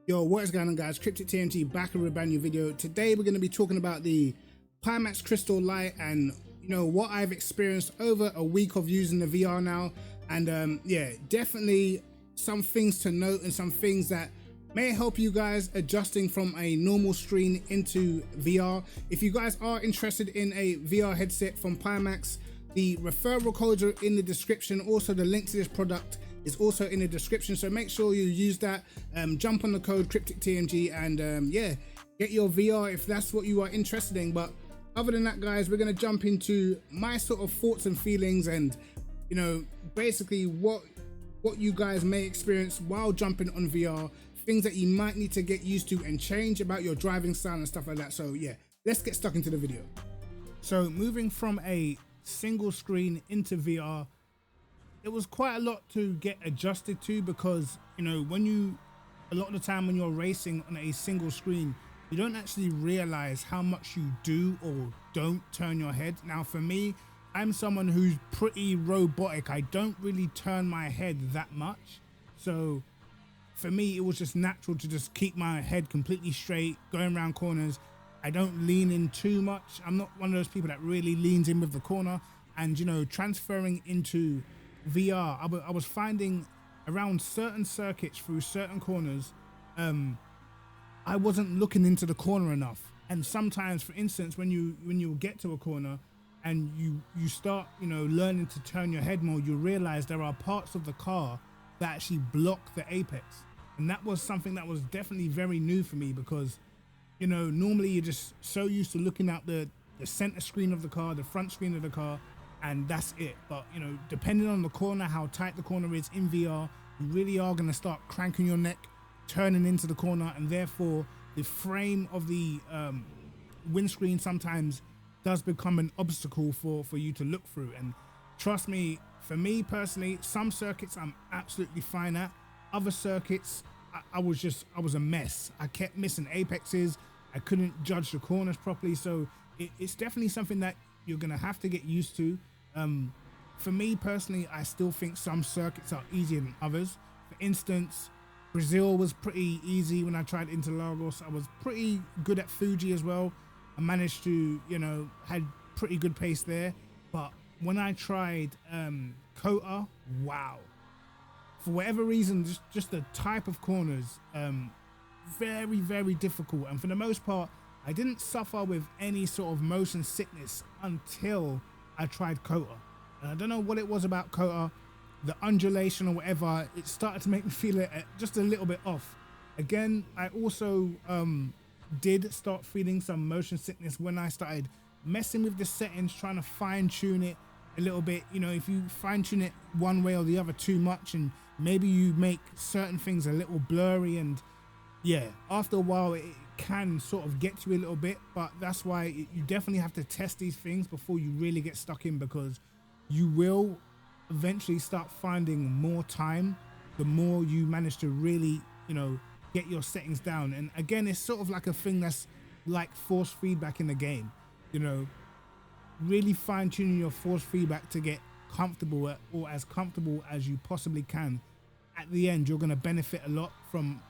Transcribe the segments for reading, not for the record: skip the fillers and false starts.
Yo, what is going on, guys? Cryptic TNT back with a brand new video. Today we're going to be talking about the Pimax Crystal Light and what I've experienced over a week of using the VR now. And yeah, definitely some things to note and some things that may help you guys adjusting from a normal screen into VR. If you guys are interested in a VR headset from Pimax, the referral codes are in the description. Also, the link to this product is also in the description, so make sure you use that. Jump on the code CrypticTMG and yeah, get your VR if that's what you are interested in. But other than that, guys, we're going to jump into my sort of thoughts and feelings and basically what you guys may experience while jumping on VR, things that you might need to get used to and change about your driving style and stuff like that. So yeah, let's get stuck into the video. So moving from a single screen into VR, it was quite a lot to get adjusted to, because a lot of the time when you're racing on a single screen, you don't actually realize how much you do or don't turn your head. Now for me, I'm someone who's pretty robotic. I don't really turn my head that much, so for me it was just natural to just keep my head completely straight going around corners. I don't lean in too much. I'm not one of those people that really leans in with the corner. And transferring into VR, I was finding around certain circuits through certain corners, I wasn't looking into the corner enough. And sometimes, for instance, when you get to a corner and you start learning to turn your head more, you realize there are parts of the car that actually block the apex. And that was something that was definitely very new for me, because normally you're just so used to looking at the center screen of the car, the front screen of the car, and that's it. But depending on the corner, how tight the corner is in VR, you really are going to start cranking your neck, turning into the corner, and therefore the frame of the windscreen sometimes does become an obstacle for you to look through. And trust me, for me personally, some circuits I'm absolutely fine at. Other circuits, I was a mess. I kept missing apexes. I couldn't judge the corners properly. So it's definitely something that you're gonna have to get used to. For me personally, I still think some circuits are easier than others. For instance, Brazil was pretty easy when I tried Interlagos. I was pretty good at Fuji as well. I managed to, had pretty good pace there. But when I tried Kota, wow. For whatever reason, just the type of corners, very, very difficult. And for the most part, I didn't suffer with any sort of motion sickness until I tried Kota. And I don't know what it was about Kota, the undulation or whatever, it started to make me feel it just a little bit off. Again, I also did start feeling some motion sickness when I started messing with the settings, trying to fine tune it a little bit. If you fine tune it one way or the other too much, and maybe you make certain things a little blurry, and yeah, after a while it can sort of get you a little bit. But that's why you definitely have to test these things before you really get stuck in, because you will eventually start finding more time the more you manage to really get your settings down. And again, it's sort of like a thing that's like force feedback in the game, really fine-tuning your force feedback to get comfortable or as comfortable as you possibly can. At the end, you're going to benefit a lot from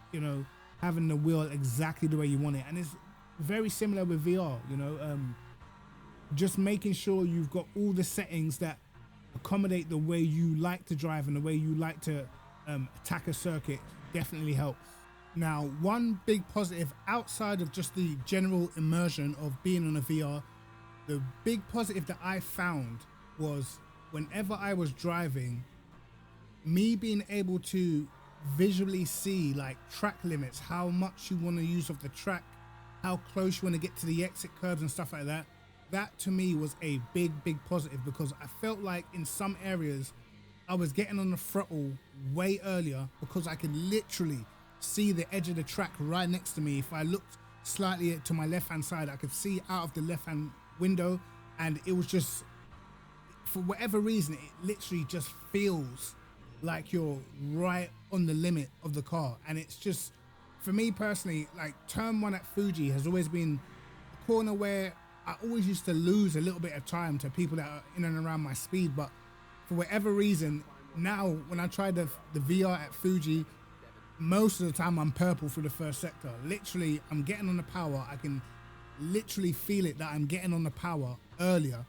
having the wheel exactly the way you want it. And it's very similar with VR, just making sure you've got all the settings that accommodate the way you like to drive and the way you like to attack a circuit definitely helps. Now, one big positive outside of just the general immersion of being on a VR, the big positive that I found was whenever I was driving, me being able to visually see like track limits, how much you want to use of the track, how close you want to get to the exit curves and stuff like that. That to me was a big positive, because I felt like in some areas I was getting on the throttle way earlier because I could literally see the edge of the track right next to me. If I looked slightly to my left hand side, I could see out of the left hand window, and it was just, for whatever reason, it literally just feels like you're right on the limit of the car. And it's just, for me personally, like turn one at Fuji has always been a corner where I always used to lose a little bit of time to people that are in and around my speed. But for whatever reason, now when I try the VR at Fuji, most of the time I'm purple through the first sector. Literally, I'm getting on the power. I can literally feel it that I'm getting on the power earlier,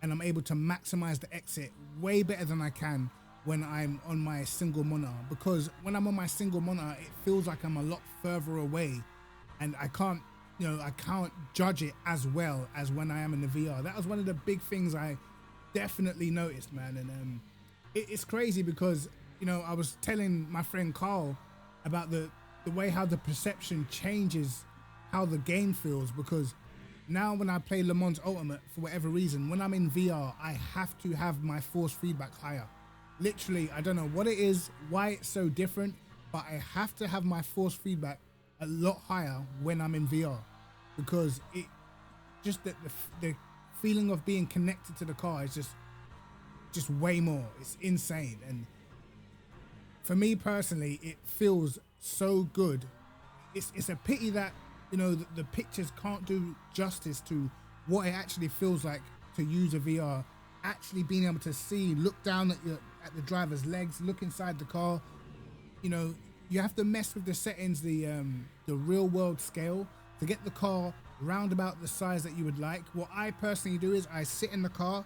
and I'm able to maximize the exit way better than I can when I'm on my single monitor. Because when I'm on my single monitor, it feels like I'm a lot further away, and I can't, I can't judge it as well as when I am in the VR. That was one of the big things I definitely noticed, man. And it's crazy because, I was telling my friend Carl about the way how the perception changes how the game feels, because now when I play Le Mans Ultimate, for whatever reason, when I'm in VR, I have to have my force feedback higher. Literally, I don't know what it is, why it's so different, but I have to have my force feedback a lot higher when I'm in VR, because it just the feeling of being connected to the car is just way more. It's insane. And for me personally, it feels so good. It's a pity that the pictures can't do justice to what it actually feels like to use a VR. Actually being able to see, look down at the driver's legs, look inside the car. You have to mess with the settings, the real world scale, to get the car round about the size that you would like. What I personally do is I sit in the car,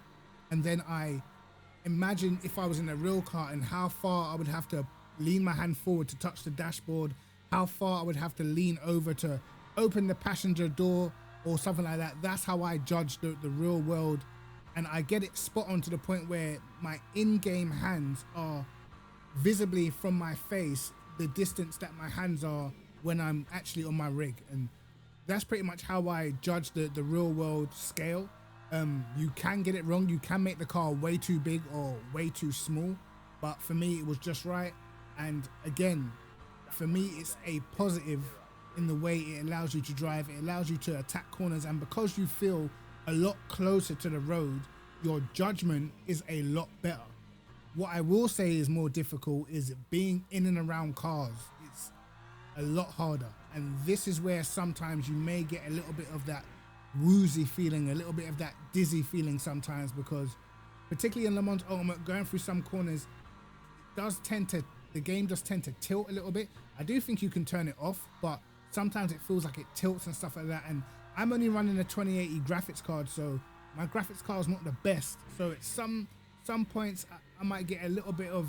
and then I imagine if I was in a real car and how far I would have to lean my hand forward to touch the dashboard, how far I would have to lean over to open the passenger door or something like that. That's how I judge the real world, and I get it spot on to the point where my in-game hands are visibly from my face the distance that my hands are when I'm actually on my rig. And that's pretty much how I judge the real world scale. You can get it wrong, you can make the car way too big or way too small, but for me it was just right. And again, for me it's a positive in the way it allows you to drive, it allows you to attack corners, and because you feel a lot closer to the road, your judgment is a lot better. What I will say is more difficult is being in and around cars. It's a lot harder, and this is where sometimes you may get a little bit of that woozy feeling, a little bit of that dizzy feeling sometimes, because particularly in Le Mans Ultimate, going through some corners, the game does tend to tilt a little bit. I do think you can turn it off, but sometimes it feels like it tilts and stuff like that. And I'm only running a 2080 graphics card, so my graphics card is not the best. So at some points I might get a little bit of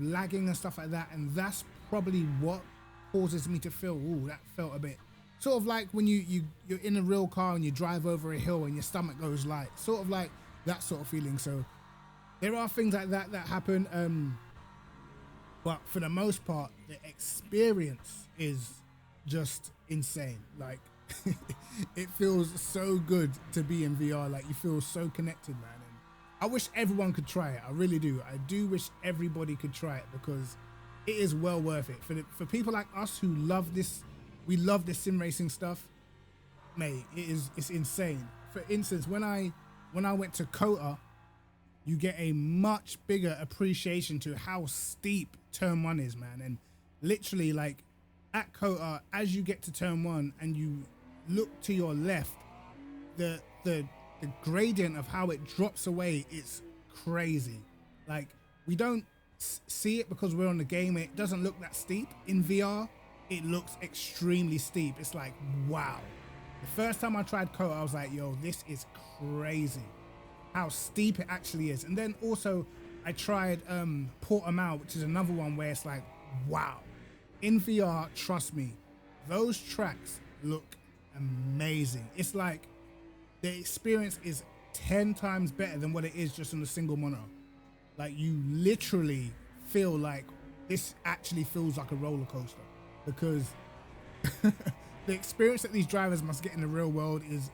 lagging and stuff like that, and that's probably what causes me to feel, ooh, that felt a bit sort of like when you're in a real car and you drive over a hill and your stomach goes light, sort of like that sort of feeling. So there are things like that happen, but for the most part the experience is just insane. Like it feels so good to be in VR. Like you feel so connected, man. And I wish everyone could try it. I really do. I do wish everybody could try it, because it is well worth it for people like us who love this. We love this sim racing stuff, mate. It's insane. For instance, when I went to COTA, you get a much bigger appreciation to how steep turn 1 is, man. And literally, like at COTA, as you get to turn 1 and you look to your left, the gradient of how it drops away, it's crazy. Like we don't see it because we're on the game. It doesn't look that steep. In VR, it looks extremely steep. It's like, wow. The first time I tried COTA, I was like, yo, this is crazy how steep it actually is. And then also I tried Portimao, which is another one where it's like, wow. In VR, trust me, those tracks look amazing. It's like the experience is 10 times better than what it is just on a single monitor. Like you literally feel like this actually feels like a roller coaster, because the experience that these drivers must get in the real world is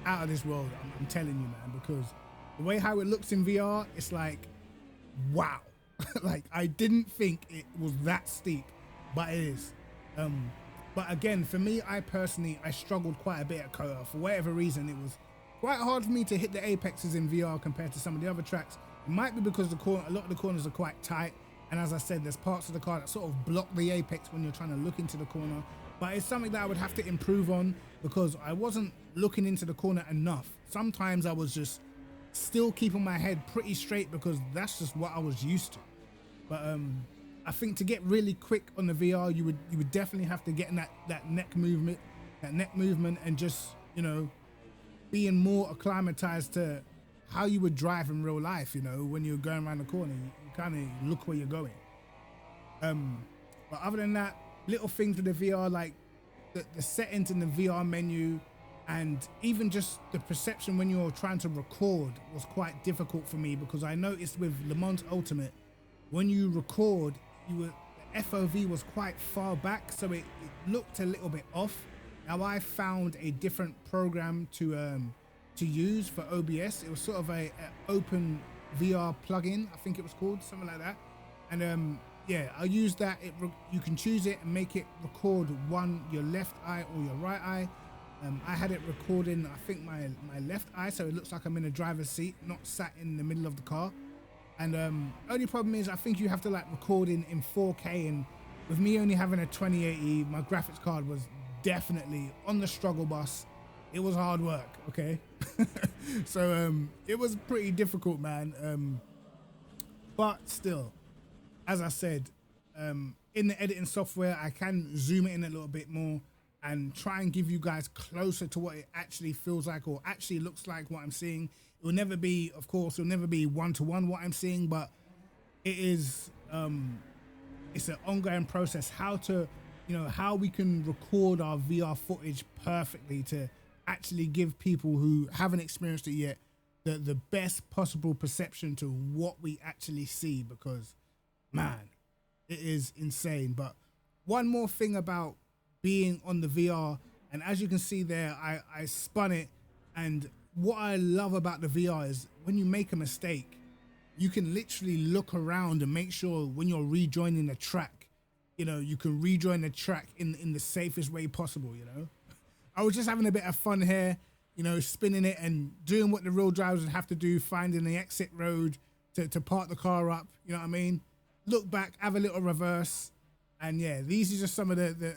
out of this world. I'm telling you, man, because the way how it looks in VR, it's like, wow. Like I didn't think it was that steep, but it is. But again, for me, I struggled quite a bit at COTA. For whatever reason, it was quite hard for me to hit the apexes in VR compared to some of the other tracks. It might be because a lot of the corners are quite tight, and as I said, there's parts of the car that sort of block the apex when you're trying to look into the corner. But it's something that I would have to improve on, because I wasn't looking into the corner enough. Sometimes I was just still keeping my head pretty straight, because that's just what I was used to. But I think to get really quick on the VR, you would definitely have to get in that neck movement, and just, you know, being more acclimatized to how you would drive in real life. You know, when you're going around the corner, you kind of look where you're going. But other than that, little things with the VR, like the settings in the VR menu, and even just the perception when you're trying to record was quite difficult for me, because I noticed with Le Mans Ultimate, when you record, the FOV was quite far back, so it looked a little bit off. Now I found a different program to use for OBS. It was sort of a open VR plugin, I think it was called, something like that. And yeah, I used that. You can choose it and make it record your left eye or your right eye. I had it recording, I think, my left eye, so it looks like I'm in a driver's seat, not sat in the middle of the car. And only problem is, I think you have to like record in 4K, and with me only having a 2080, my graphics card was definitely on the struggle bus. It was hard work, okay? So it was pretty difficult, man. But still, as I said, in the editing software, I can zoom it in a little bit more and try and give you guys closer to what it actually feels like, or actually looks like, what I'm seeing. It will never be, of course, it'll never be one-to-one what I'm seeing, but it is, it's an ongoing process, how we can record our VR footage perfectly to actually give people who haven't experienced it yet the best possible perception to what we actually see, because, man, it is insane. But one more thing about being on the VR, and as you can see there, I spun it, and what I love about the VR is when you make a mistake, you can literally look around and make sure when you're rejoining the track, you know, you can rejoin the track in the safest way possible, you know. I was just having a bit of fun here, you know, spinning it and doing what the real drivers would have to do, finding the exit road to park the car up, you know what I mean? Look back, have a little reverse, and yeah, these are just some of the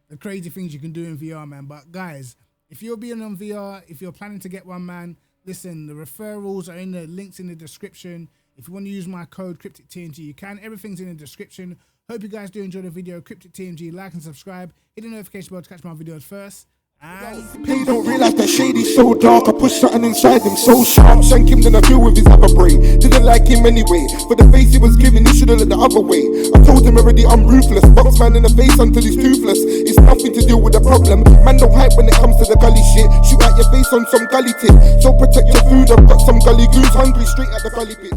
the crazy things you can do in VR, man. But guys, if you're being on VR, if you're planning to get one, man, listen, the referrals are in the links in the description. If you want to use my code CrypticTNG, you can. Everything's in the description. Hope you guys do enjoy the video. CrypticTNG, like and subscribe. Hit the notification bell to catch my videos first. And They don't realize that shady's so dark. I push something inside him so sharp. Shank him, then I deal with his other brain. Didn't like him anyway. For the face he was giving, he should've looked the other way. I told him already I'm ruthless. Box man in the face until he's toothless. It's nothing to do with the problem. Man don't hype when it comes to the gully shit. Shoot out your face on some gully tip. So protect your food. I've got some gully goons hungry straight at the gully pit.